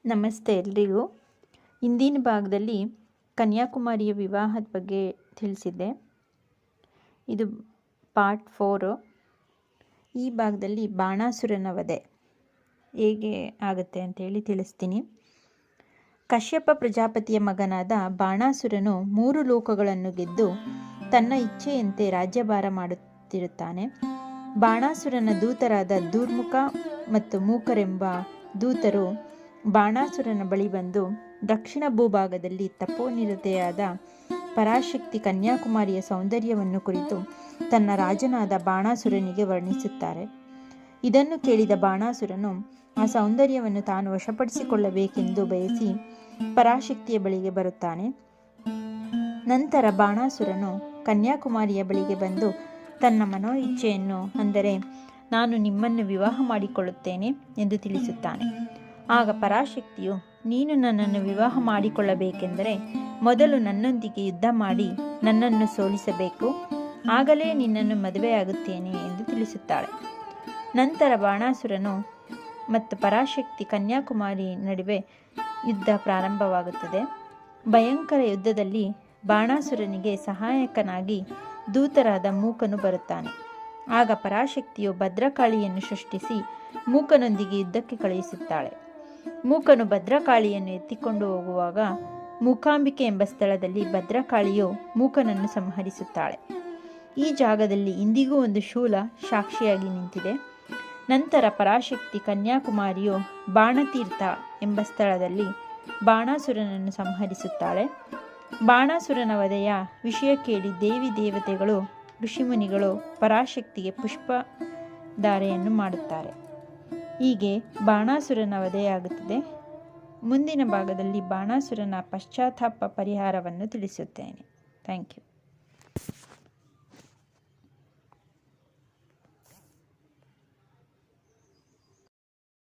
ನಮಸ್ತೆ ಎಲ್ರಿಗೂ. ಇಂದಿನ ಭಾಗದಲ್ಲಿ ಕನ್ಯಾಕುಮಾರಿಯ ವಿವಾಹದ ಬಗ್ಗೆ ತಿಳಿಸಿದ್ದೆ. ಇದು ಪಾರ್ಟ್ 4. ಈ ಭಾಗದಲ್ಲಿ ಬಾಣಾಸುರನ ವಧೆ ಹೇಗೆ ಆಗುತ್ತೆ ಅಂತೇಳಿ ತಿಳಿಸ್ತೀನಿ. ಕಶ್ಯಪ ಪ್ರಜಾಪತಿಯ ಮಗನಾದ ಬಾಣಾಸುರನು 3 ಲೋಕಗಳನ್ನು ಗೆದ್ದು ತನ್ನ ಇಚ್ಛೆಯಂತೆ ರಾಜ್ಯಭಾರ ಮಾಡುತ್ತಿರುತ್ತಾನೆ. ಬಾಣಾಸುರನ ದೂತರಾದ ದುರ್ಮುಖ ಮತ್ತು ಮೂಕರೆಂಬ ದೂತರು ಬಾಣಾಸುರನ ಬಳಿ ಬಂದು ದಕ್ಷಿಣ ಭೂಭಾಗದಲ್ಲಿ ತಪೋನಿರತೆಯಾದ ಪರಾಶಕ್ತಿ ಕನ್ಯಾಕುಮಾರಿಯ ಸೌಂದರ್ಯವನ್ನು ಕುರಿತು ತನ್ನ ರಾಜನಾದ ಬಾಣಾಸುರನಿಗೆ ವರ್ಣಿಸುತ್ತಾರೆ. ಇದನ್ನು ಕೇಳಿದ ಬಾಣಾಸುರನು ಆ ಸೌಂದರ್ಯವನ್ನು ತಾನು ವಶಪಡಿಸಿಕೊಳ್ಳಬೇಕೆಂದು ಬಯಸಿ ಪರಾಶಕ್ತಿಯ ಬಳಿಗೆ ಬರುತ್ತಾನೆ. ನಂತರ ಬಾಣಾಸುರನು ಕನ್ಯಾಕುಮಾರಿಯ ಬಳಿಗೆ ಬಂದು ತನ್ನ ಮನೋ ಇಚ್ಛೆಯನ್ನು, ಅಂದರೆ ನಾನು ನಿಮ್ಮನ್ನು ವಿವಾಹ ಮಾಡಿಕೊಳ್ಳುತ್ತೇನೆ ಎಂದು ತಿಳಿಸುತ್ತಾನೆ. ಆಗ ಪರಾಶಕ್ತಿಯು, ನೀನು ನನ್ನನ್ನು ವಿವಾಹ ಮಾಡಿಕೊಳ್ಳಬೇಕೆಂದರೆ ಮೊದಲು ನನ್ನೊಂದಿಗೆ ಯುದ್ಧ ಮಾಡಿ ನನ್ನನ್ನು ಸೋಲಿಸಬೇಕು, ಆಗಲೇ ನಿನ್ನನ್ನು ಮದುವೆಯಾಗುತ್ತೇನೆ ಎಂದು ತಿಳಿಸುತ್ತಾಳೆ. ನಂತರ ಬಾಣಾಸುರನು ಮತ್ತು ಪರಾಶಕ್ತಿ ಕನ್ಯಾಕುಮಾರಿ ನಡುವೆ ಯುದ್ಧ ಪ್ರಾರಂಭವಾಗುತ್ತದೆ. ಭಯಂಕರ ಯುದ್ಧದಲ್ಲಿ ಬಾಣಾಸುರನಿಗೆ ಸಹಾಯಕನಾಗಿ ದೂತರಾದ ಮೂಕನು ಬರುತ್ತಾನೆ. ಆಗ ಪರಾಶಕ್ತಿಯು ಭದ್ರಕಾಳಿಯನ್ನು ಸೃಷ್ಟಿಸಿ ಮೂಕನೊಂದಿಗೆ ಯುದ್ಧಕ್ಕೆ ಕಳುಹಿಸುತ್ತಾಳೆ. ಮೂಕನು ಭದ್ರಕಾಳಿಯನ್ನು ಎತ್ತಿಕೊಂಡು ಹೋಗುವಾಗ ಮೂಕಾಂಬಿಕೆ ಎಂಬ ಸ್ಥಳದಲ್ಲಿ ಭದ್ರಕಾಳಿಯು ಮೂಕನನ್ನು ಸಂಹರಿಸುತ್ತಾಳೆ. ಈ ಜಾಗದಲ್ಲಿ ಇಂದಿಗೂ ಒಂದು ಶೂಲ ಸಾಕ್ಷಿಯಾಗಿ ನಿಂತಿದೆ. ನಂತರ ಪರಾಶಕ್ತಿ ಕನ್ಯಾಕುಮಾರಿಯು ಬಾಣತೀರ್ಥ ಎಂಬ ಸ್ಥಳದಲ್ಲಿ ಬಾಣಾಸುರನನ್ನು ಸಂಹರಿಸುತ್ತಾಳೆ. ಬಾಣಾಸುರನ ವಧೆಯ ವಿಷಯ ಕೇಳಿ ದೇವಿ ದೇವತೆಗಳು, ಋಷಿಮುನಿಗಳು ಪರಾಶಕ್ತಿಗೆ ಪುಷ್ಪಧಾರೆಯನ್ನು ಮಾಡುತ್ತಾರೆ. ಹೀಗೆ ಬಾಣಾಸುರನ ವಧೆಯಾಗುತ್ತದೆ. ಮುಂದಿನ ಭಾಗದಲ್ಲಿ ಬಾಣಾಸುರನ ಪಶ್ಚಾತ್ತಾಪ ಪರಿಹಾರವನ್ನು ತಿಳಿಸುತ್ತೇನೆ. Thank you.